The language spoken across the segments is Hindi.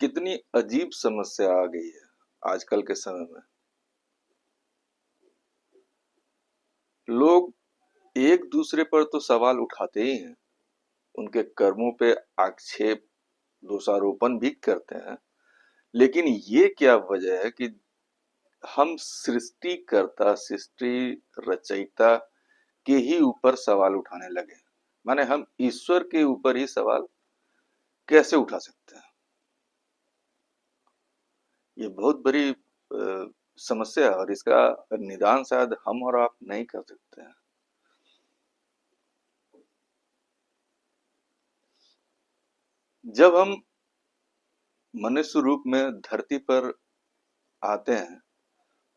कितनी अजीब समस्या आ गई है आजकल के समय में। लोग एक दूसरे पर तो सवाल उठाते ही हैं, उनके कर्मों पे आक्षेप दोषारोपण भी करते हैं, लेकिन ये क्या वजह है कि हम सृष्टिकर्ता सृष्टि रचयिता के ही ऊपर सवाल उठाने लगे। माने हम ईश्वर के ऊपर ही सवाल कैसे उठा सकते हैं? ये बहुत बड़ी समस्या है और इसका निदान शायद हम और आप नहीं कर सकते हैं। जब हम मनुष्य रूप में धरती पर आते हैं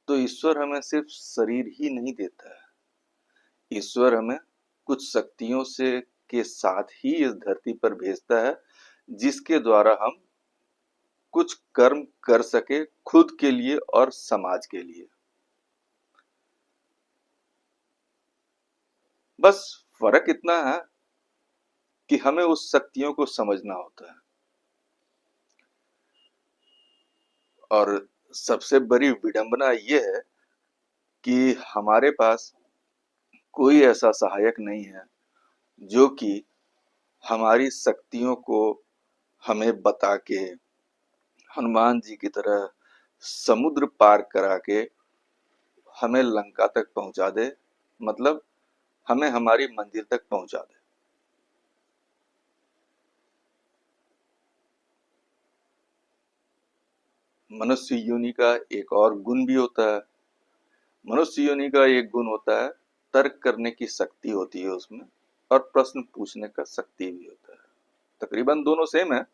तो ईश्वर हमें सिर्फ शरीर ही नहीं देता है। ईश्वर हमें कुछ शक्तियों से के साथ ही इस धरती पर भेजता है, जिसके द्वारा हम कुछ कर्म कर सके खुद के लिए और समाज के लिए। बस फर्क इतना है कि हमें उस शक्तियों को समझना होता है। और सबसे बड़ी विडंबना ये है कि हमारे पास कोई ऐसा सहायक नहीं है जो कि हमारी शक्तियों को हमें बता के हनुमान जी की तरह समुद्र पार करा के हमें लंका तक पहुंचा दे, मतलब हमें हमारी मंजिल तक पहुंचा दे। मनुष्य योनि का एक और गुण भी होता है। मनुष्य योनि का एक गुण होता है, तर्क करने की शक्ति होती है उसमें, और प्रश्न पूछने का शक्ति भी होता है। तकरीबन दोनों सेम है,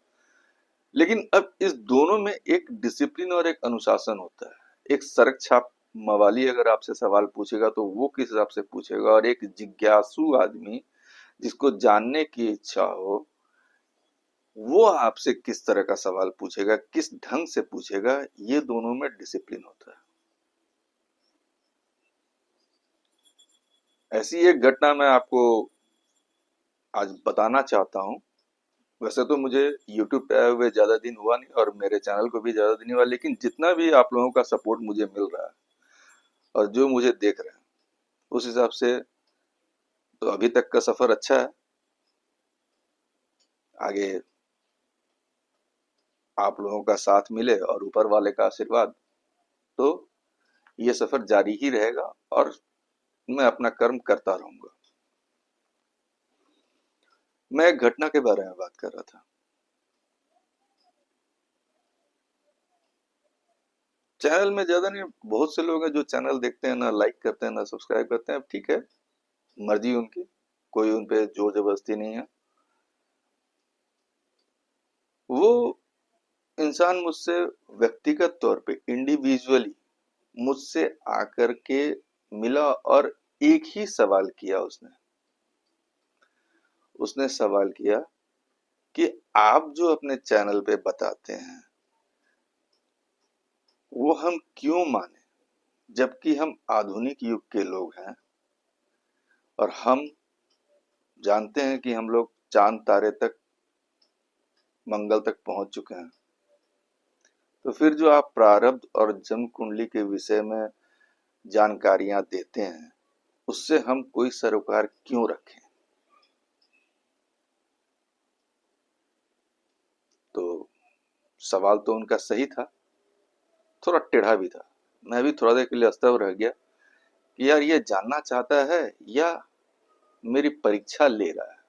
लेकिन अब इस दोनों में एक डिसिप्लिन और एक अनुशासन होता है। एक सड़क छाप मवाली अगर आपसे सवाल पूछेगा तो वो किस हिसाब से पूछेगा, और एक जिज्ञासु आदमी जिसको जानने की इच्छा हो वो आपसे किस तरह का सवाल पूछेगा, किस ढंग से पूछेगा, ये दोनों में डिसिप्लिन होता है। ऐसी एक घटना मैं आपको आज बताना चाहता हूँ। वैसे तो मुझे YouTube पे आए हुए ज्यादा दिन हुआ नहीं और मेरे चैनल को भी ज्यादा दिन हुआ, लेकिन जितना भी आप लोगों का सपोर्ट मुझे मिल रहा है और जो मुझे देख रहे हैं, उस हिसाब से तो अभी तक का सफर अच्छा है। आगे आप लोगों का साथ मिले और ऊपर वाले का आशीर्वाद, तो ये सफर जारी ही रहेगा और मैं अपना कर्म करता रहूंगा। मैं एक घटना के बारे में बात कर रहा था। चैनल में ज्यादा नहीं, बहुत से लोग हैं जो चैनल देखते हैं, ना लाइक करते हैं ना सब्सक्राइब करते हैं। ठीक है, मर्जी उनकी, कोई उन पे जोर जबरदस्ती नहीं है। वो इंसान मुझसे व्यक्तिगत तौर पे इंडिविजुअली मुझसे आकर के मिला और एक ही सवाल किया उसने। उसने सवाल किया कि आप जो अपने चैनल पे बताते हैं वो हम क्यों माने, जबकि हम आधुनिक युग के लोग हैं और हम जानते हैं कि हम लोग चांद तारे तक, मंगल तक पहुंच चुके हैं। तो फिर जो आप प्रारब्ध और जन्म कुंडली के विषय में जानकारियां देते हैं, उससे हम कोई सरोकार क्यों रखें? तो सवाल तो उनका सही था, थोड़ा टेढ़ा भी था। मैं भी थोड़ा देर के लिए अस्तव्य रह गया कि यार ये जानना चाहता है या मेरी परीक्षा ले रहा है।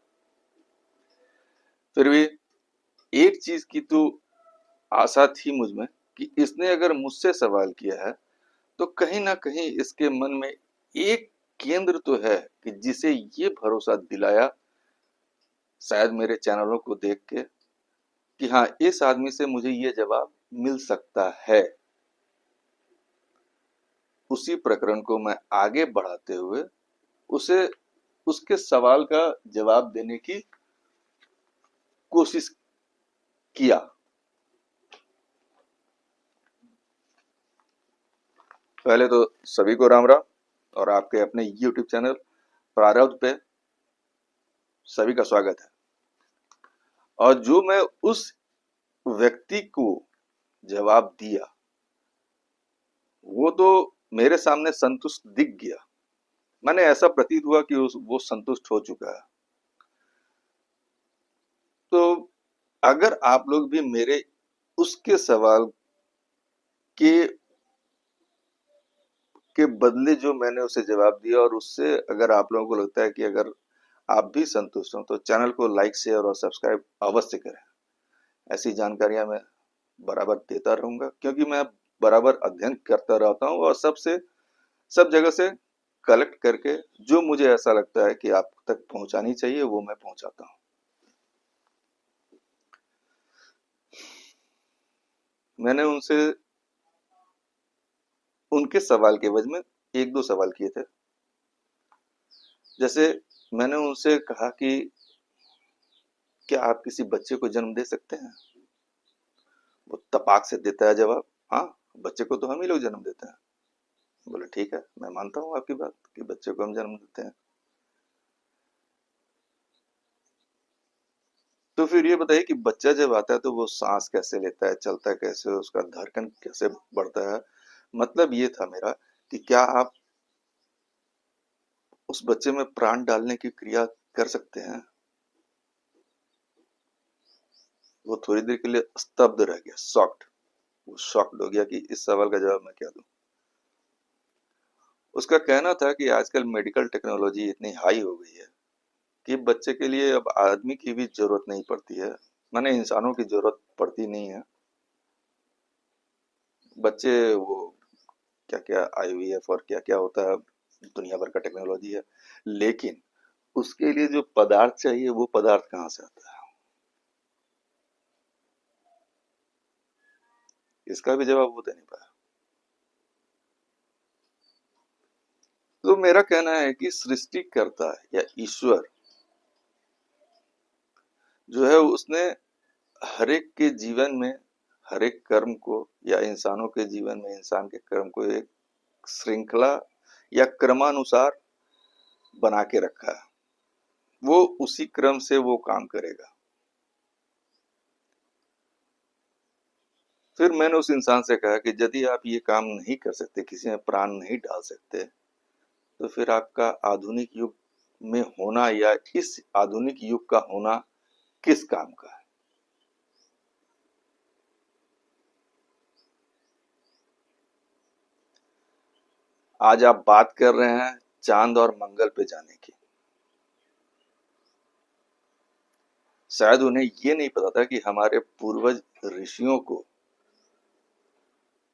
फिर भी एक चीज की तो आशा थी मुझ में कि इसने अगर मुझसे सवाल किया है तो कहीं ना कहीं इसके मन में एक केंद्र तो है कि जिसे ये भरोसा दिलाया, शायद मेरे चैनलों को देख के, कि हाँ इस आदमी से मुझे ये जवाब मिल सकता है। उसी प्रकरण को मैं आगे बढ़ाते हुए उसे उसके सवाल का जवाब देने की कोशिश किया। पहले तो सभी को राम राम, और आपके अपने YouTube चैनल प्रारब्ध पे सभी का स्वागत है। और जो मैं उस व्यक्ति को जवाब दिया, वो तो मेरे सामने संतुष्ट दिख गया। मैंने ऐसा प्रतीत हुआ कि वो संतुष्ट हो चुका है। तो अगर आप लोग भी मेरे उसके सवाल के बदले जो मैंने उसे जवाब दिया, और उससे अगर आप लोगों को लगता है कि अगर आप भी संतुष्ट हो, तो चैनल को लाइक, शेयर और सब्सक्राइब अवश्य करें। ऐसी जानकारियां मैं बराबर देता रहूंगा, क्योंकि मैं बराबर अध्ययन करता रहता हूं और सब जगह से कलेक्ट करके जो मुझे ऐसा लगता है कि आप तक पहुंचानी चाहिए, वो मैं पहुंचाता हूं। मैंने उनसे उनके सवाल के एवज में एक दो सवाल किए थे। जैसे मैंने उनसे कहा कि क्या आप किसी बच्चे को जन्म दे सकते हैं? वो तपाक से देता है जवाब, हाँ, बच्चे को तो हम ही लोग जन्म देते हैं। बोले ठीक है, मैं मानता हूँ आपकी बात कि बच्चे को हम जन्म देते हैं। तो फिर ये बताइए कि बच्चा जब आता है तो वो सांस कैसे लेता है, चलता है कैसे, उसका धड़कन कैसे बढ़ता है? मतलब ये था मेरा कि क्या आप उस बच्चे में प्राण डालने की क्रिया कर सकते हैं? वो थोड़ी देर के लिए स्तब्ध रह गया, शॉक्ड। वो शॉक्ड हो गया कि इस सवाल का जवाब मैं क्या दूं। उसका कहना था कि आजकल मेडिकल टेक्नोलॉजी इतनी हाई हो गई है कि बच्चे के लिए अब आदमी की भी जरूरत नहीं पड़ती है, माने इंसानों की जरूरत पड़ती नहीं है। बच्चे वो क्या क्या आईवीएफ और क्या क्या होता है, दुनिया भर का टेक्नोलॉजी है, लेकिन उसके लिए जो पदार्थ चाहिए वो पदार्थ कहाँ से आता है? इसका भी जवाब वो दे नहीं पाया। तो मेरा कहना है कि सृष्टिकर्ता या ईश्वर जो है, उसने हर एक के जीवन में हर एक कर्म को, या इंसानों के जीवन में इंसान के कर्म को एक श्रृंखला या क्रमानुसार बना के रखा है। वो उसी क्रम से वो काम करेगा। फिर मैंने उस इंसान से कहा कि यदि आप ये काम नहीं कर सकते, किसी में प्राण नहीं डाल सकते, तो फिर आपका आधुनिक युग में होना या इस आधुनिक युग का होना किस काम का है? आज आप बात कर रहे हैं चांद और मंगल पे जाने की। शायद उन्हें ये नहीं पता था कि हमारे पूर्वज ऋषियों को,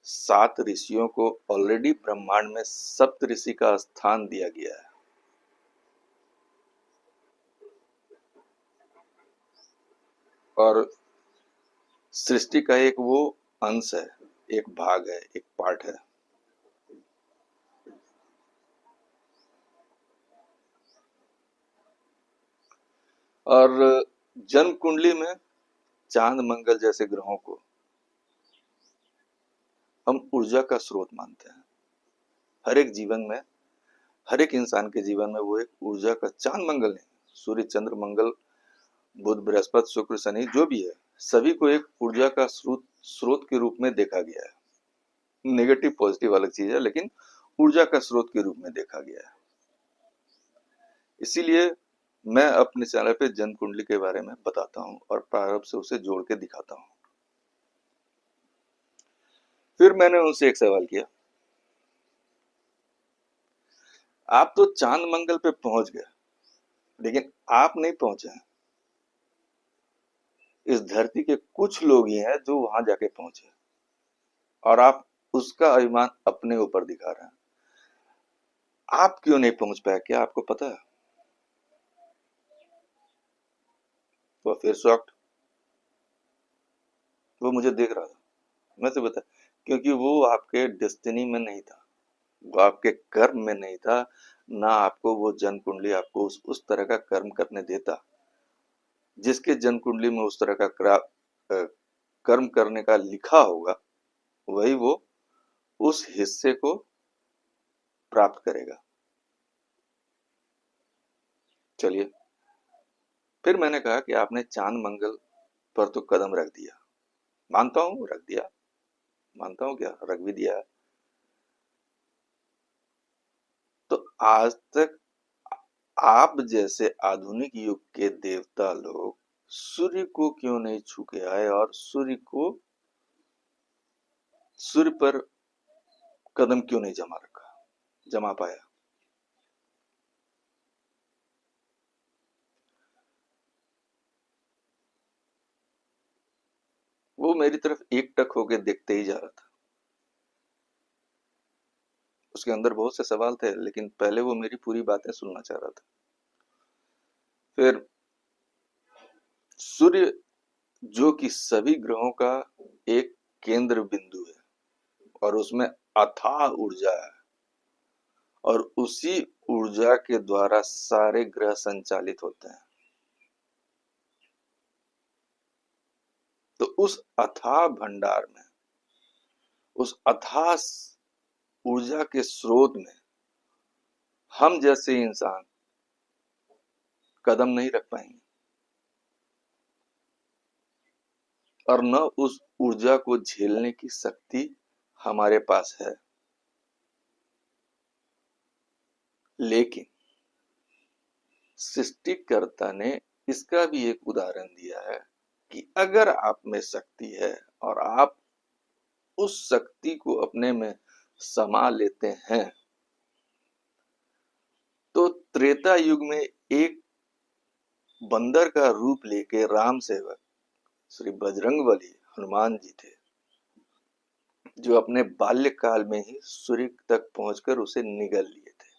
7 ऋषियों को ऑलरेडी ब्रह्मांड में सप्त ऋषि का स्थान दिया गया है। और सृष्टि का एक वो अंश है, एक भाग है, एक पार्ट है। और जन्म कुंडली में चांद मंगल जैसे ग्रहों को हम ऊर्जा का स्रोत मानते हैं। हर एक जीवन में, हर एक इंसान के जीवन में वो एक ऊर्जा का, चांद मंगल नहीं, सूर्य चंद्र मंगल बुध बृहस्पति शुक्र शनि जो भी है, सभी को एक ऊर्जा का स्रोत के रूप में देखा गया है। नेगेटिव पॉजिटिव अलग चीज है, लेकिन ऊर्जा का स्रोत के रूप में देखा गया है। इसीलिए मैं अपने चैनल पे जन्म कुंडली के बारे में बताता हूँ और प्रारंभ से उसे जोड़ के दिखाता हूँ। फिर मैंने उनसे एक सवाल किया, आप तो चांद मंगल पे पहुंच गए, लेकिन आप नहीं पहुंचे हैं। इस धरती के कुछ लोग ही हैं जो वहां जाके पहुंचे, और आप उसका अभिमान अपने ऊपर दिखा रहे हैं। आप क्यों नहीं पहुंच पाए, क्या आपको पता है? वो फिर शॉक्ड। वो मुझे देख रहा था। मैं तो बता, क्योंकि वो आपके डेस्टिनी में नहीं था, वो आपके कर्म में नहीं था। ना आपको वो जन्म कुंडली आपको उस तरह का कर्म करने देता। जिसके जन्म कुंडली में उस तरह का कर्म करने का लिखा होगा, वही वो उस हिस्से को प्राप्त करेगा। चलिए, फिर मैंने कहा कि आपने चांद मंगल पर तो कदम रख दिया, मानता हूँ रख दिया, मानता हूँ, क्या रख भी दिया है। तो आज तक आप जैसे आधुनिक युग के देवता लोग सूर्य को क्यों नहीं छू के आए और सूर्य पर कदम क्यों नहीं जमा पाया? वो मेरी तरफ एकटक होके देखते ही जा रहा था। उसके अंदर बहुत से सवाल थे, लेकिन पहले वो मेरी पूरी बातें सुनना चाह रहा था। फिर सूर्य, जो कि सभी ग्रहों का एक केंद्र बिंदु है और उसमें अथाह ऊर्जा है, और उसी ऊर्जा के द्वारा सारे ग्रह संचालित होते हैं। तो उस अथाह भंडार में, उस अथाह ऊर्जा के स्रोत में हम जैसे इंसान कदम नहीं रख पाएंगे, और न उस ऊर्जा को झेलने की शक्ति हमारे पास है। लेकिन सृष्टिकर्ता ने इसका भी एक उदाहरण दिया है कि अगर आप में शक्ति है और आप उस शक्ति को अपने में समा लेते हैं, तो त्रेता युग में एक बंदर का रूप लेके राम सेवक श्री बजरंगबली हनुमान जी थे, जो अपने बाल्यकाल में ही सूर्य तक पहुंचकर उसे निगल लिए थे।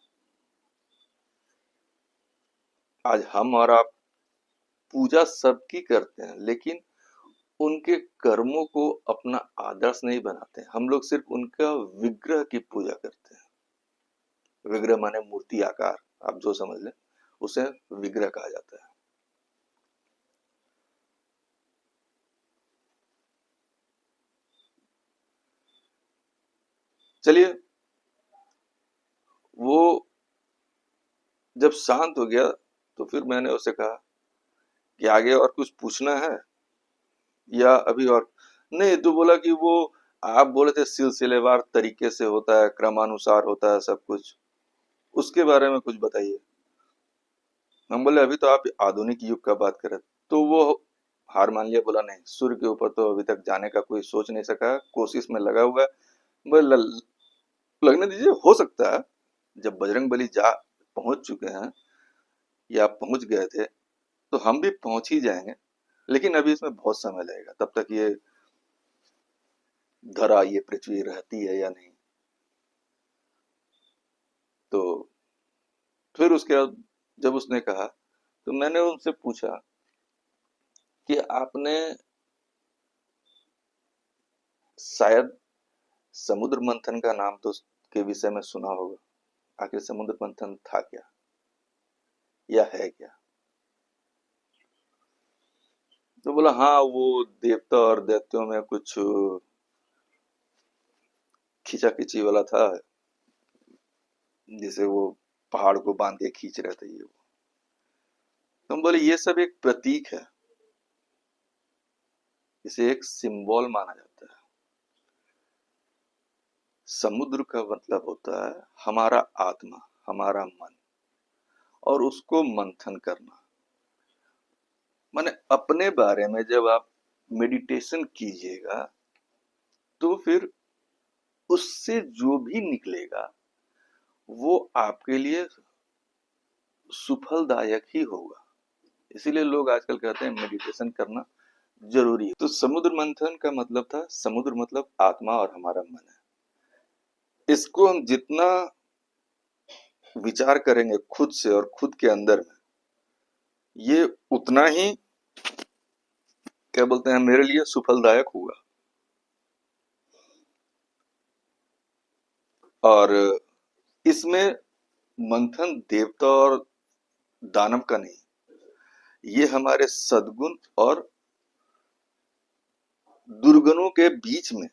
आज हम और आप पूजा सबकी करते हैं, लेकिन उनके कर्मों को अपना आदर्श नहीं बनाते। हम लोग सिर्फ उनका विग्रह की पूजा करते हैं। विग्रह माने मूर्ति आकार, आप जो समझ लें, उसे विग्रह कहा जाता है। चलिए, वो जब शांत हो गया तो फिर मैंने उसे कहा कि आगे और कुछ पूछना है या अभी और? नहीं, तो बोला कि वो आप बोले थे सिलसिलेवार तरीके से होता है, क्रमानुसार होता है सब कुछ, उसके बारे में कुछ बताइए। हम बोले अभी तो आप आधुनिक युग का बात कर रहे थे। तो वो हार मान लिया, बोला नहीं, सूर्य के ऊपर तो अभी तक जाने का कोई सोच नहीं सका, कोशिश में लगा हुआ है। बोले लगने दीजिए, हो सकता है जब बजरंग बली जा पहुंच चुके हैं या पहुंच गए थे, तो हम भी पहुंच ही जाएंगे, लेकिन अभी इसमें बहुत समय लगेगा, तब तक ये धरा, ये पृथ्वी रहती है या नहीं। तो फिर उसके बाद जब उसने कहा, तो मैंने उनसे पूछा कि आपने शायद समुद्र मंथन का नाम तो के विषय में सुना होगा। आखिर समुद्र मंथन था क्या या है क्या? तो बोला हाँ, वो देवता और दैत्यों में कुछ खींचा खींची वाला था, जिसे वो पहाड़ को बांध के खींच रहे थे ये वो। तो हम बोले ये सब एक प्रतीक है, इसे एक सिंबल माना जाता है। समुद्र का मतलब होता है हमारा आत्मा, हमारा मन, और उसको मंथन करना। माने अपने बारे में जब आप मेडिटेशन कीजिएगा, तो फिर उससे जो भी निकलेगा वो आपके लिए सुफलदायक ही होगा। इसीलिए लोग आजकल कहते हैं मेडिटेशन करना जरूरी है। तो समुद्र मंथन का मतलब था, समुद्र मतलब आत्मा और हमारा मन है। इसको हम जितना विचार करेंगे खुद से और खुद के अंदर में, ये उतना ही, क्या बोलते हैं, मेरे लिए सुफलदायक होगा। और इसमें मंथन देवता और दानव का नहीं, ये हमारे सद्गुण और दुर्गुणों के बीच में,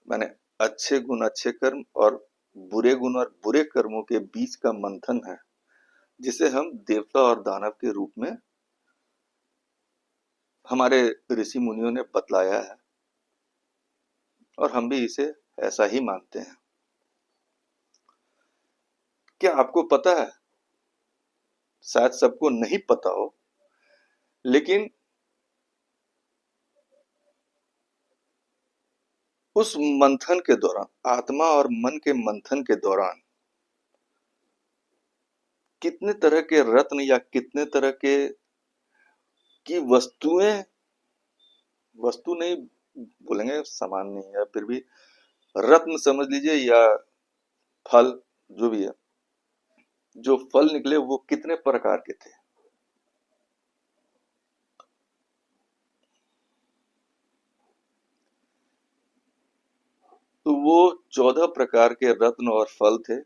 माने अच्छे गुण अच्छे कर्म और बुरे गुण और बुरे कर्मों के बीच का मंथन है, जिसे हम देवता और दानव के रूप में हमारे ऋषि मुनियों ने बतलाया है। और हम भी इसे ऐसा ही मानते हैं। क्या आपको पता है, शायद सबको नहीं पता हो, लेकिन उस मंथन के दौरान, आत्मा और मन के मंथन के दौरान, कितने तरह के रत्न या कितने तरह के की वस्तुएं, वस्तु नहीं बोलेंगे, सामान नहीं है, फिर भी रत्न समझ लीजिए, या फल, जो भी है, जो फल निकले वो कितने प्रकार के थे। तो वो 14 प्रकार के रत्न और फल थे,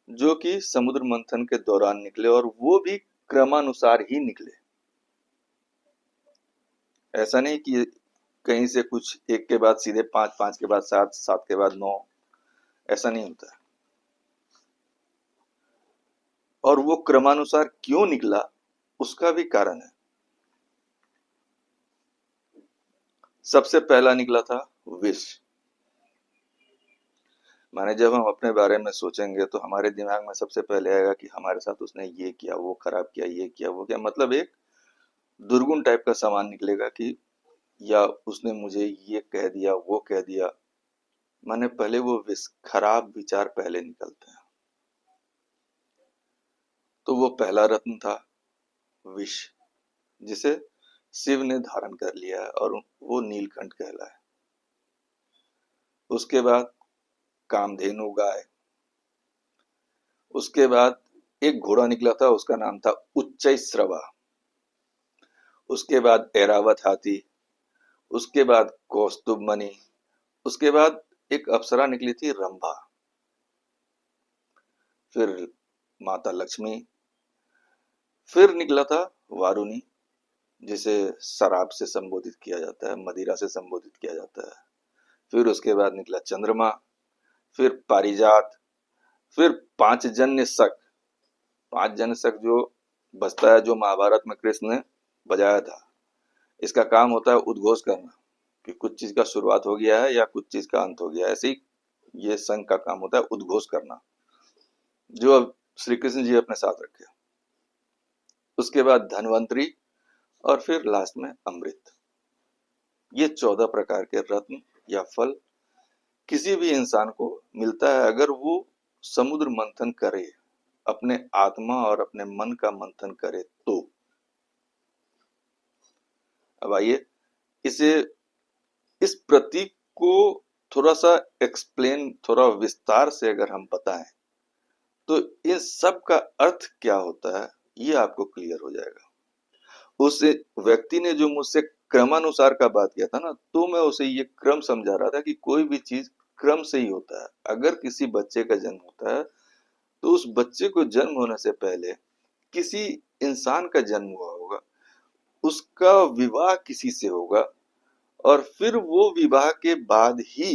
जो कि समुद्र मंथन के दौरान निकले, और वो भी क्रमानुसार ही निकले। ऐसा नहीं कि कहीं से कुछ एक के बाद सीधे पांच, पांच के बाद सात, सात के बाद नौ, ऐसा नहीं होता है। और वो क्रमानुसार क्यों निकला, उसका भी कारण है। सबसे पहला निकला था विष। माने जब हम अपने बारे में सोचेंगे तो हमारे दिमाग में सबसे पहले आएगा कि हमारे साथ उसने ये किया, वो खराब किया, ये किया, वो किया, मतलब एक दुर्गुण टाइप का सामान निकलेगा कि, या उसने मुझे ये कह दिया, वो कह दिया। माने पहले वो विष, खराब विचार पहले निकलते हैं। तो वो पहला रत्न था विष, जिसे शिव ने धारण कर लिया है, और वो नीलकंठ कहलाए। उसके बाद कामधेनु गाय। उसके बाद एक घोड़ा निकला था, उसका नाम था उच्चैश्रवा। उसके बाद ऐरावत हाथी। उसके बाद कौस्तुभ मणि। उसके बाद एक अप्सरा निकली थी, रंभा। फिर माता लक्ष्मी। फिर निकला था वारुणी, जिसे शराब से संबोधित किया जाता है, मदिरा से संबोधित किया जाता है। फिर उसके बाद निकला चंद्रमा। फिर पारिजात। फिर पांच जन्य शक। पांच जन्य शक जो बजता है, जो महाभारत में कृष्ण ने बजाया था। इसका काम होता है उद्घोष करना, कि कुछ चीज का शुरुआत हो गया है या कुछ चीज का अंत हो गया है। ऐसे ही ये संघ का काम होता है उद्घोष करना, जो अब श्री कृष्ण जी अपने साथ रखे। उसके बाद धनवंतरी, और फिर लास्ट में अमृत। ये 14 प्रकार के रत्न या फल किसी भी इंसान को मिलता है, अगर वो समुद्र मंथन करे, अपने आत्मा और अपने मन का मंथन करे तो। अब आइए इसे, इस प्रतीक को थोड़ा सा एक्सप्लेन, थोड़ा विस्तार से अगर हम बताएं, तो इन सब का अर्थ क्या होता है, ये आपको क्लियर हो जाएगा। उस व्यक्ति ने जो मुझसे क्रमानुसार का बात किया था ना, तो मैं उसे ये क्रम समझा रहा था कि कोई भी चीज क्रम से ही होता है। अगर किसी बच्चे का जन्म होता है, तो उस बच्चे को जन्म होने से पहले किसी इंसान का जन्म हुआ होगा, उसका विवाह किसी से होगा, और फिर वो विवाह के बाद ही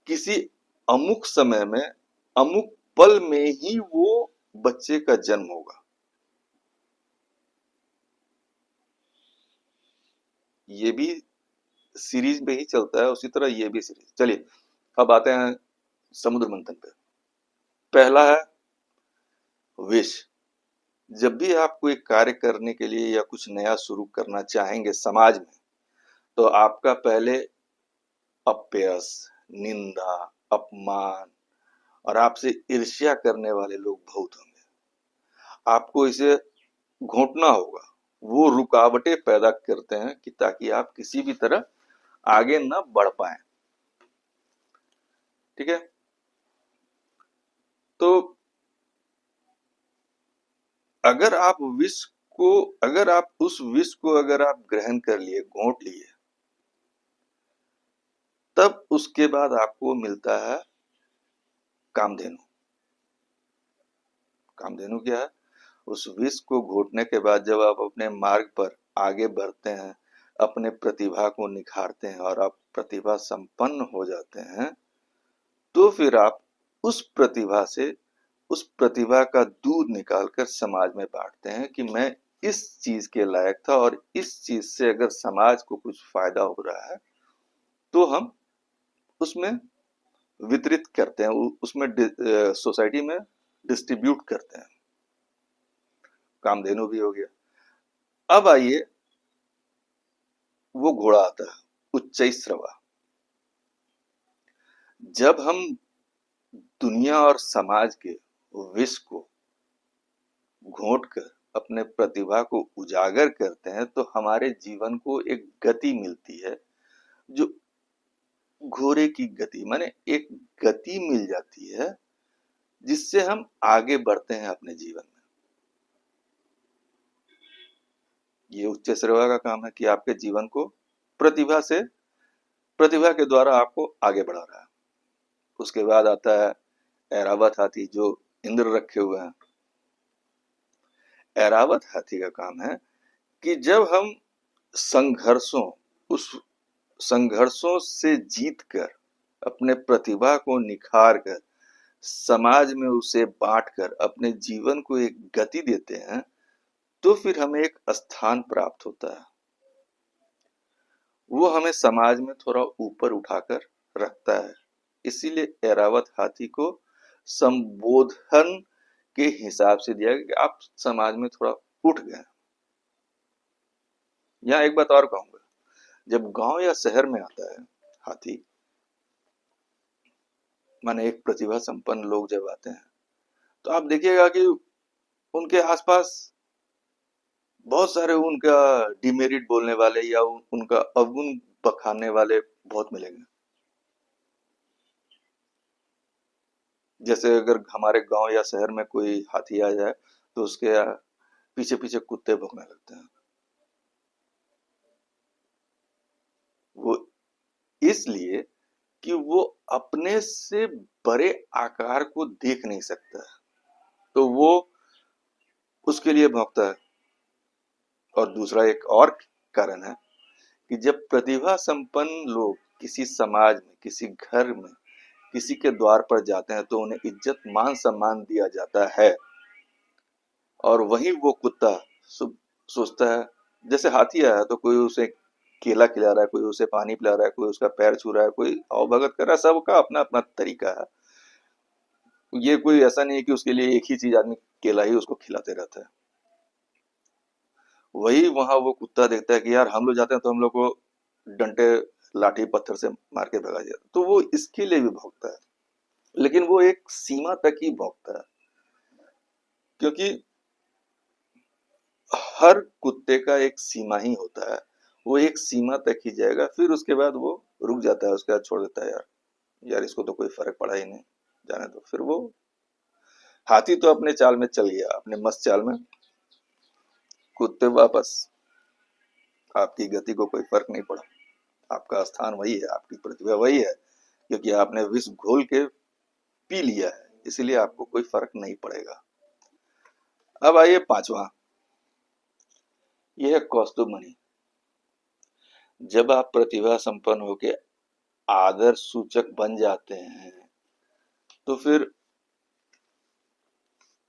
किसी अमुक समय में, अमुक पल में ही वो बच्चे का जन्म होगा। ये भी सीरीज में ही चलता है, उसी तरह ये भी सीरीज। चलिए अब आते हैं समुद्र मंथन पे। पहला है विश। जब भी आप कोई कार्य करने के लिए या कुछ नया शुरू करना चाहेंगे समाज में, तो आपका पहले अपयश, निंदा, अपमान और आपसे ईर्ष्या करने वाले लोग बहुत होंगे। आपको इसे घोंटना होगा। वो रुकावटें पैदा करते हैं कि ताकि आप किसी भी तरह आगे न बढ़ पाए। ठीक है, तो अगर आप विष को, अगर आप उस विष को अगर आप ग्रहण कर लिए, घोंट लिए, तब उसके बाद आपको मिलता है कामधेनु। कामधेनु क्या है? उस विष को घोटने के बाद जब आप अपने मार्ग पर आगे बढ़ते हैं, अपने प्रतिभा को निखारते हैं और आप प्रतिभा संपन्न हो जाते हैं, तो फिर आप उस प्रतिभा से, उस प्रतिभा का दूध निकालकर समाज में बांटते हैं कि मैं इस चीज के लायक था, और इस चीज से अगर समाज को कुछ फायदा हो रहा है तो हम उसमें वितरित करते हैं, उसमें सोसाइटी में डिस्ट्रीब्यूट करते हैं। कामधेनु भी हो गया। अब आइए, वो घोड़ा आता है उच्चैःस्रवा। जब हम दुनिया और समाज के विष को घोंट कर अपने प्रतिभा को उजागर करते हैं, तो हमारे जीवन को एक गति मिलती है, जो घोड़े की गति, माने एक गति मिल जाती है, जिससे हम आगे बढ़ते हैं अपने जीवन में। ये उच्चैःस्रवा का काम है कि आपके जीवन को प्रतिभा के द्वारा आपको आगे बढ़ा रहा है। उसके बाद आता है ऐरावत हाथी, जो इंद्र रखे हुए हैं। ऐरावत हाथी का काम है कि जब हम संघर्षों उस संघर्षों से जीतकर अपने प्रतिभा को निखार कर समाज में उसे बांटकर अपने जीवन को एक गति देते हैं, तो फिर हमें एक स्थान प्राप्त होता है। वो हमें समाज में थोड़ा ऊपर उठाकर रखता है। इसीलिए ऐरावत हाथी को संबोधन के हिसाब से दिया गया कि आप समाज में थोड़ा उठ गए। यहाँ एक बात और कहूंगा, जब गांव या शहर में आता है हाथी, माने एक प्रतिभा संपन्न लोग जब आते हैं, तो आप देखिएगा कि उनके आसपास बहुत सारे उनका डिमेरिट बोलने वाले या उनका अवगुण बखानने वाले बहुत मिलेंगे। जैसे अगर हमारे गांव या शहर में कोई हाथी आ जाए, तो उसके पीछे पीछे कुत्ते भौंकने लगते हैं। वो इसलिए कि वो अपने से बड़े आकार को देख नहीं सकता, तो वो उसके लिए भौंकता है। और दूसरा एक और कारण है कि जब प्रतिभा संपन्न लोग किसी समाज में, किसी घर में, किसी के द्वार पर जाते हैं, तो उन्हें इज्जत मान सम्मान दिया जाता है। और वहीं वो कुत्ता सोचता है, जैसे हाथी आया तो कोई उसे केला खिला रहा है, कोई उसे पानी पिला रहा है, कोई उसका पैर छू रहा है, कोई अवभगत कर रहा है, सबका अपना अपना तरीका है। ये कोई ऐसा नहीं है कि उसके लिए एक ही चीज आदमी केला ही उसको खिलाते रहता है। वही वहां वो कुत्ता देखता है कि यार हम लोग जाते हैं तो हम लोग को डंडे लाठी पत्थर से मार के भगा जाता, तो वो इसके लिए भी भौंकता है। लेकिन वो एक सीमा तक ही भौंकता है, क्योंकि हर कुत्ते का एक सीमा ही होता है। वो एक सीमा तक ही जाएगा, फिर उसके बाद वो रुक जाता है, उसके बाद छोड़ देता है, यार यार इसको तो कोई फर्क पड़ा ही नहीं, जाने दो। फिर वो हाथी तो अपने चाल में चल गया, अपने मस्त चाल में। कुत्ते वापस, आपकी गति को कोई फर्क नहीं पड़ा। आपका स्थान वही है, आपकी प्रतिभा वही है, क्योंकि आपने विष घोल के पी लिया है, इसलिए आपको कोई फर्क नहीं पड़ेगा। अब आइए पांचवा, यह है कौस्तुभ मणि। जब आप प्रतिभा संपन्न होके आदर सूचक बन जाते हैं, तो फिर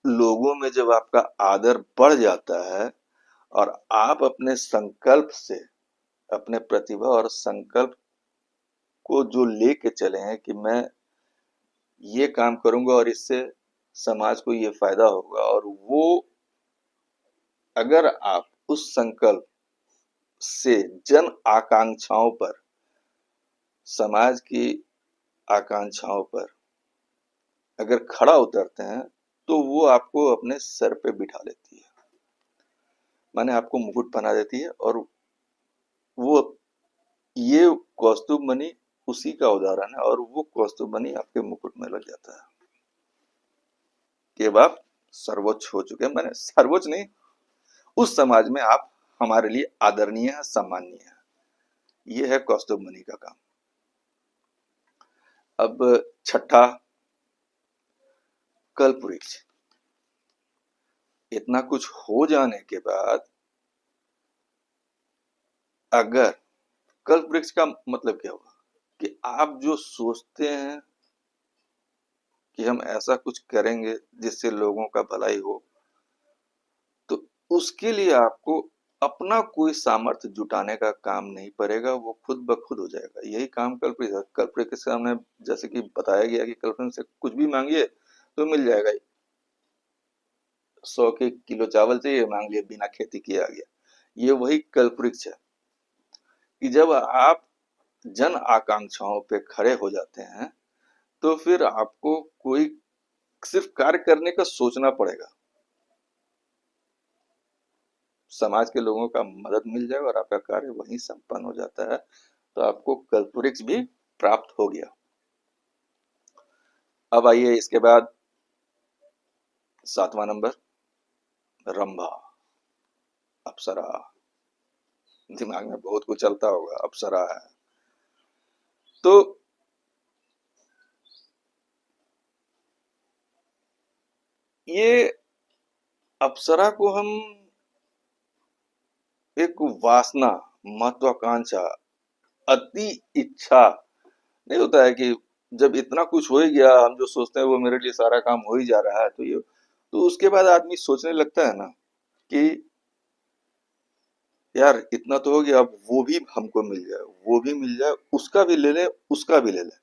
लोगों में जब आपका आदर बढ़ जाता है और आप अपने संकल्प से, अपने प्रतिभा और संकल्प को जो लेके चले हैं कि मैं ये काम करूंगा और इससे समाज को ये फायदा होगा, और वो अगर आप उस संकल्प से जन आकांक्षाओं पर, समाज की आकांक्षाओं पर अगर खड़ा उतरते हैं, तो वो आपको अपने सर पे बिठा लेती है, माने आपको मुकुट बना देती है। और वो, ये कौस्तुभ मणि उसी का उदाहरण है, और वो कौस्तुभ मणि आपके मुकुट में लग जाता है कि अब आप सर्वोच्च हो चुके हैं। माने सर्वोच्च नहीं, उस समाज में आप हमारे लिए आदरणीय है, सम्माननीय है। ये है कौस्तुभ मणि का काम। अब छठा, कल्प वृक्ष। इतना कुछ हो जाने के बाद अगर, कल्प वृक्ष का मतलब क्या हुआ कि आप जो सोचते हैं कि हम ऐसा कुछ करेंगे जिससे लोगों का भलाई हो, तो उसके लिए आपको अपना कोई सामर्थ्य जुटाने का काम नहीं पड़ेगा, वो खुद ब खुद हो जाएगा। यही काम कल्पवृक्ष है। कल्पवृक्ष के सामने जैसे कि बताया गया कि कल्पवृक्ष से कुछ भी मांगिए तो मिल जाएगा। 100 के किलो चावल चाहिए, मांग लिया, बिना खेती किए आ गया। ये वही कल्पवृक्ष है कि जब आप जन आकांक्षाओं पे खड़े हो जाते हैं तो फिर आपको कोई सिर्फ कार्य करने का सोचना पड़ेगा, समाज के लोगों का मदद मिल जाए और आपका कार्य वहीं संपन्न हो जाता है। तो आपको कल्पवृक्ष भी प्राप्त हो गया। अब आइए इसके बाद 7वां नंबर, रंभा, अप्सरा। दिमाग में बहुत कुछ चलता होगा, अप्सरा है तो ये अप्सरा को हम एक वासना, महत्वाकांक्षा, अति इच्छा नहीं होता है कि जब इतना कुछ हो ही गया, हम जो सोचते हैं वो मेरे लिए सारा काम हो ही जा रहा है, तो ये तो उसके बाद आदमी सोचने लगता है ना कि यार इतना तो हो गया, अब वो भी हमको मिल जाए, वो भी मिल जाए, उसका भी ले ले, उसका भी ले ले,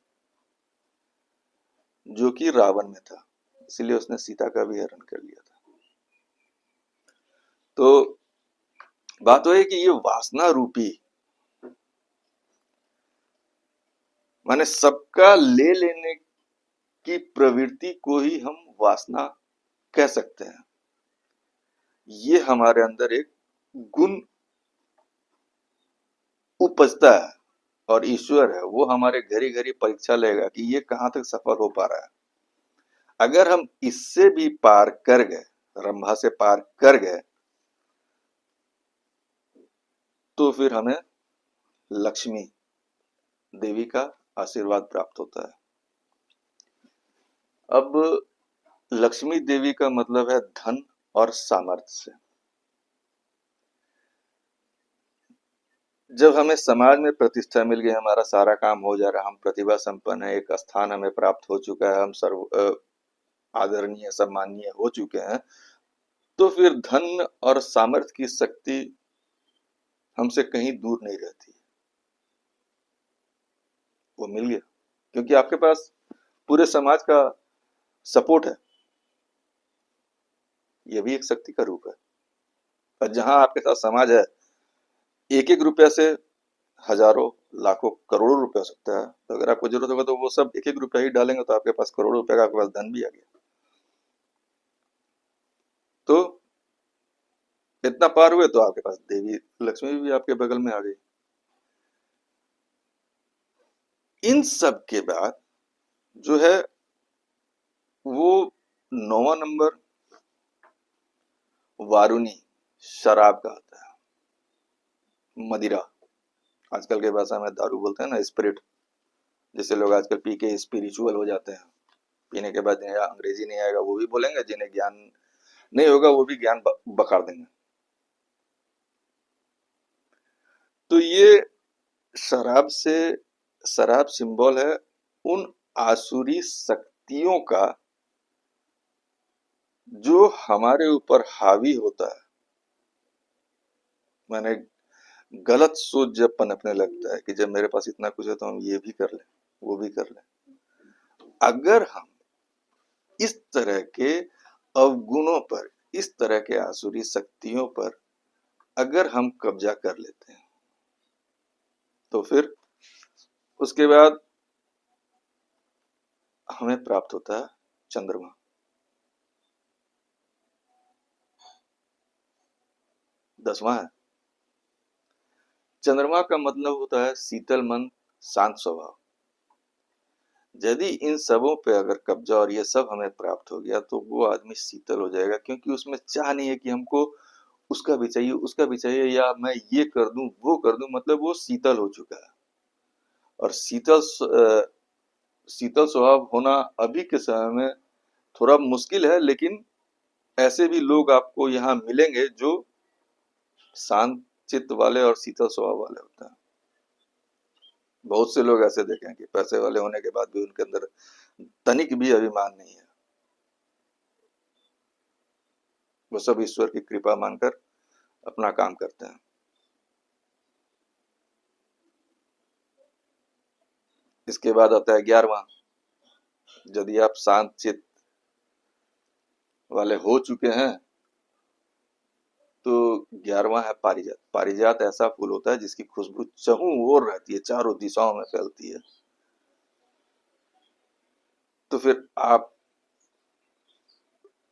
जो कि रावण में था। इसलिए उसने सीता का भी हरण कर लिया था। तो बात तो है कि ये वासना रूपी, माने सबका ले लेने की प्रवृत्ति को ही हम वासना कह सकते हैं। ये हमारे अंदर एक गुण उपजता है और ईश्वर है वो हमारे घड़ी घड़ी परीक्षा लेगा कि ये कहाँ तक सफल हो पा रहा है। अगर हम इससे भी पार कर गए, रंभा से पार कर गए, तो फिर हमें लक्ष्मी देवी का आशीर्वाद प्राप्त होता है। अब लक्ष्मी देवी का मतलब है धन और सामर्थ्य से। जब हमें समाज में प्रतिष्ठा मिल गई, हमारा सारा काम हो जा रहा, हम प्रतिभा संपन्न है, एक स्थान हमें प्राप्त हो चुका है, हम सर्व आदरणीय सम्माननीय हो चुके हैं, तो फिर धन और सामर्थ्य की शक्ति हमसे कहीं दूर नहीं रहती। वो मिल गया क्योंकि आपके पास पूरे समाज का सपोर्ट है। ये भी एक शक्ति का रूप है। और जहां आपके साथ समाज है, एक एक रुपया से हजारों लाखों करोड़ों रुपया हो सकता है। तो अगर आपको जरूरत होगा तो वो सब एक एक रुपया ही डालेंगे, तो आपके पास करोड़ों रुपए का आपके पास धन भी आ गया। तो इतना पार हुए तो आपके पास देवी लक्ष्मी भी आपके बगल में आ गई। इन सब के बाद जो है वो 9वां नंबर वारुणी, शराब का आता है, मदिरा। आजकल के भाषा में दारू बोलते हैं ना, स्पिरिट। जैसे लोग आजकल पी के स्पिरिचुअल हो जाते हैं। पीने के बाद जिन्हें अंग्रेजी नहीं आएगा वो भी बोलेंगे, जिन्हें ज्ञान नहीं होगा वो भी ज्ञान बखार देंगे। तो ये शराब से, शराब सिंबल है उन आसुरी शक्तियों का जो हमारे ऊपर हावी होता है। मैंने गलत सोच जब पनपने लगता है कि जब मेरे पास इतना कुछ है तो हम ये भी कर लें, वो भी कर लें। अगर हम इस तरह के अवगुणों पर, इस तरह के आसुरी शक्तियों पर अगर हम कब्जा कर लेते हैं, तो फिर उसके बाद हमें प्राप्त होता है चंद्रमा। 10वां है। चंद्रमा का मतलब होता है शीतल मन, शांत स्वभाव। यदि इन सबों पे अगर कब्जा और ये सब हमें प्राप्त हो गया तो वो आदमी शीतल हो जाएगा, क्योंकि उसमें चाह नहीं है कि हमको उसका भी चाहिए, उसका भी चाहिए, या मैं ये कर दूं, वो कर दूं। मतलब वो शीतल हो चुका है। और शीतल स्वभाव होना अभी के समय में थोड़ा मुश्किल है, लेकिन ऐसे भी लोग आपको यहाँ मिलेंगे जो शांत चित्त वाले और शीतल स्वभाव वाले होते हैं। बहुत से लोग ऐसे देखे हैं कि पैसे वाले होने के बाद भी उनके अंदर तनिक भी अभिमान नहीं है। वो सब ईश्वर की कृपा मानकर अपना काम करते हैं। इसके बाद आता है 11वां। यदि आप शांत चित्त वाले हो चुके हैं तो 11वां है पारिजात। पारिजात ऐसा फूल होता है जिसकी खुशबू चहुं ओर रहती है, चारों दिशाओं में फैलती है। तो फिर आप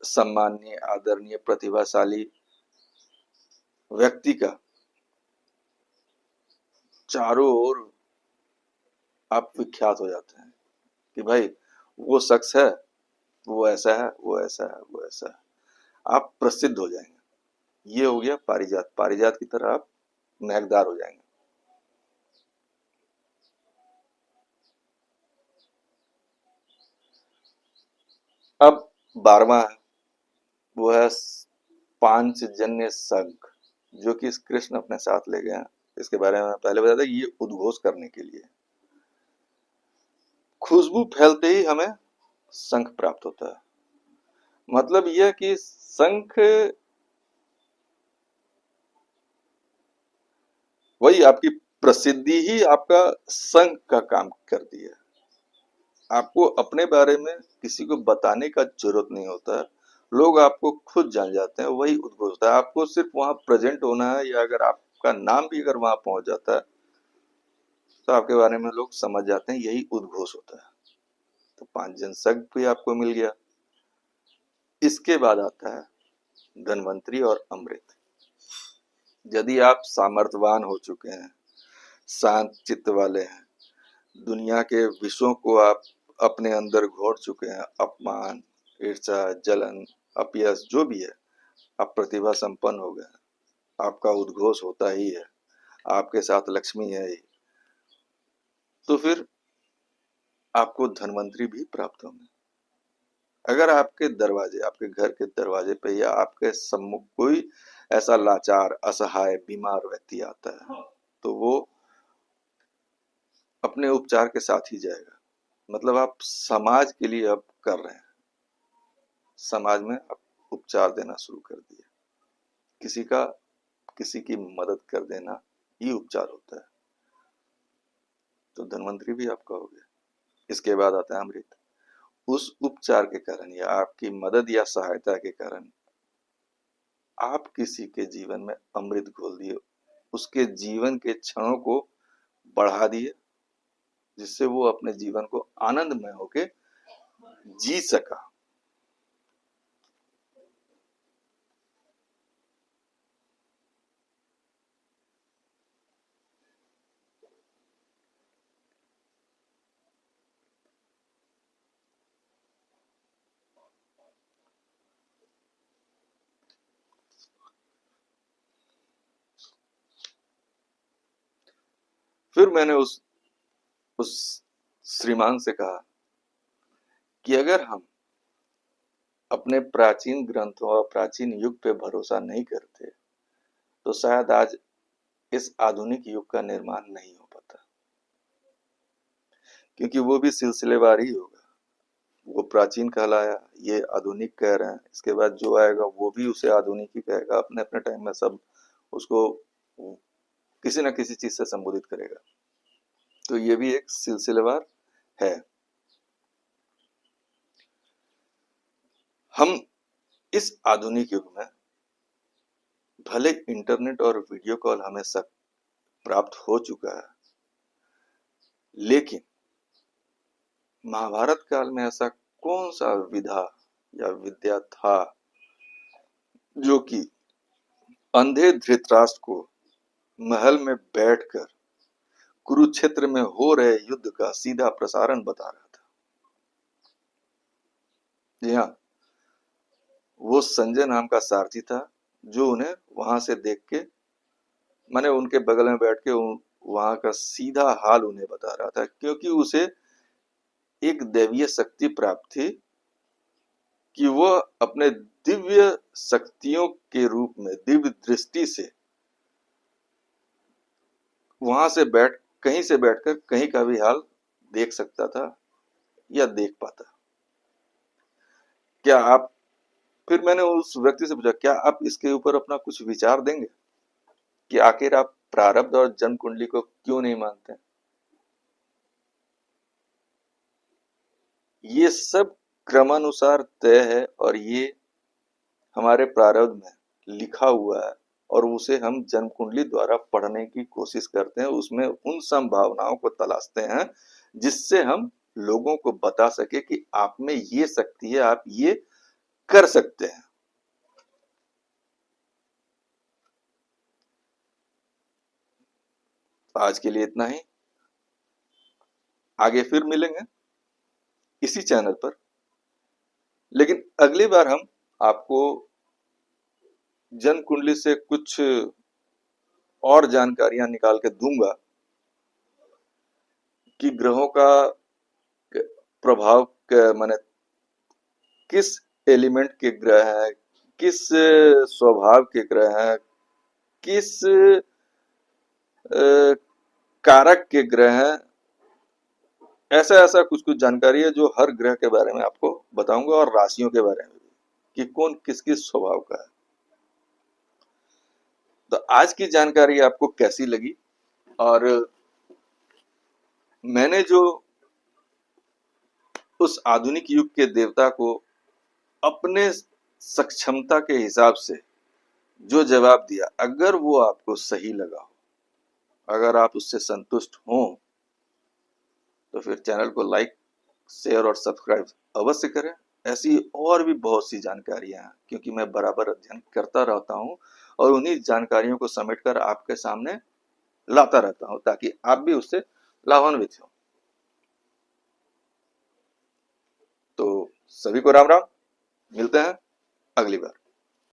सम्माननीय, आदरणीय, प्रतिभाशाली व्यक्ति का चारों ओर आप विख्यात हो जाते हैं कि भाई वो शख्स है, वो ऐसा है, वो ऐसा है, वो ऐसा है। आप प्रसिद्ध हो जाएंगे। ये हो गया पारिजात। पारिजात की तरह आप महकदार हो जाएंगे। अब 12वां है, वो है पांचजन्य शंख, जो कि कृष्ण अपने साथ ले गए हैं। इसके बारे में पहले बताया था, ये उद्घोष करने के लिए। खुशबू फैलते ही हमें शंख प्राप्त होता है। मतलब यह कि शंख वही आपकी प्रसिद्धि ही आपका शंख का काम करती है। आपको अपने बारे में किसी को बताने का जरूरत नहीं होता है। लोग आपको खुद जान जाते हैं, वही उद्घोष होता है। आपको सिर्फ वहां प्रेजेंट होना है, या अगर आपका नाम भी अगर वहां पहुंच जाता है तो आपके बारे में लोग समझ जाते हैं, यही उद्घोष होता है। तो पांच जनसंघ भी आपको मिल गया। इसके बाद आता है धनवंतरी और अमृत। यदि आप सामर्थ्यवान हो चुके हैं, शांत चित्त वाले हैं, दुनिया के विषयों को आप अपने अंदर घोट चुके हैं, अपमान, ईर्ष्या, जलन, अपयश जो भी है, आप प्रतिभा संपन्न हो गए, आपका उद्घोष होता ही है, आपके साथ लक्ष्मी है ही, तो फिर आपको धनवंतरी भी प्राप्त होंगे। अगर आपके दरवाजे, आपके घर के दरवाजे पे या आपके सम्मुख कोई ऐसा लाचार, असहाय, बीमार व्यक्ति आता है तो वो अपने उपचार के साथ ही जाएगा। मतलब आप समाज के लिए अब कर रहे हैं, समाज में आप उपचार देना शुरू कर दिए। किसी की मदद कर देना ही उपचार होता है। तो धनवंतरी भी आपका हो गया। इसके बाद आता है अमृत। उस उपचार के कारण या आपकी मदद या सहायता के कारण आप किसी के जीवन में अमृत घोल दिए, उसके जीवन के क्षणों को बढ़ा दिए, जिससे वो अपने जीवन को आनंदमय होके जी सका। फिर मैंने उस श्रीमान से कहा कि अगर हम अपने प्राचीन ग्रंथों और प्राचीन युग पे भरोसा नहीं करते तो शायद आज इस आधुनिक युग का निर्माण नहीं हो पाता, क्योंकि वो भी सिलसिलेवार ही होगा। वो प्राचीन कहलाया, ये आधुनिक कह रहे हैं, इसके बाद जो आएगा वो भी उसे आधुनिक ही कहेगा। अपने अपने टाइम में सब उसको किसी न किसी चीज से संबोधित करेगा। तो ये भी एक सिलसिलेवार है। हम इस आधुनिक युग में भले इंटरनेट और वीडियो कॉल हमें सब प्राप्त हो चुका है, लेकिन महाभारत काल में ऐसा कौन सा विधा या विद्या था जो कि अंधे धृतराष्ट्र को महल में बैठकर कुरुक्षेत्र में हो रहे युद्ध का सीधा प्रसारण बता रहा था। जी हाँ, वो संजय नाम का सारथी था जो उन्हें वहां से देख के, मैंने उनके बगल में बैठ के वहां का सीधा हाल उन्हें बता रहा था, क्योंकि उसे एक दैवीय शक्ति प्राप्त थी कि वह अपने दिव्य शक्तियों के रूप में, दिव्य दृष्टि से वहां से कहीं से बैठकर कहीं का भी हाल देख सकता था या देख पाता। क्या आप, फिर मैंने उस व्यक्ति से पूछा, क्या आप इसके ऊपर अपना कुछ विचार देंगे? कि आखिर आप प्रारब्ध और जन्म कुंडली को क्यों नहीं मानते? ये सब क्रमानुसार तय है और ये हमारे प्रारब्ध में लिखा हुआ है, और उसे हम जन्म कुंडली द्वारा पढ़ने की कोशिश करते हैं, उसमें उन संभावनाओं को तलाशते हैं जिससे हम लोगों को बता सके कि आप में ये शक्ति है, आप ये कर सकते हैं। आज के लिए इतना ही। आगे फिर मिलेंगे इसी चैनल पर, लेकिन अगली बार हम आपको जन्म कुंडली से कुछ और जानकारियां निकाल के दूंगा कि ग्रहों का प्रभाव माने किस एलिमेंट के ग्रह हैं, किस स्वभाव के ग्रह हैं, किस कारक के ग्रह हैं। ऐसा ऐसा कुछ कुछ जानकारी है जो हर ग्रह के बारे में आपको बताऊंगा, और राशियों के बारे में भी कि कौन किस किस स्वभाव का है। तो आज की जानकारी आपको कैसी लगी, और मैंने जो उस आधुनिक युग के देवता को अपने सक्षमता के हिसाब से जो जवाब दिया, अगर वो आपको सही लगा हो, अगर आप उससे संतुष्ट हो, तो फिर चैनल को लाइक, शेयर और सब्सक्राइब अवश्य करें। ऐसी और भी बहुत सी जानकारियां हैं, क्योंकि मैं बराबर अध्ययन करता रहता हूं और उन्हीं जानकारियों को समेटकर आपके सामने लाता रहता हूं, ताकि आप भी उससे लाभान्वित हो। तो सभी को राम राम, मिलते हैं अगली बार।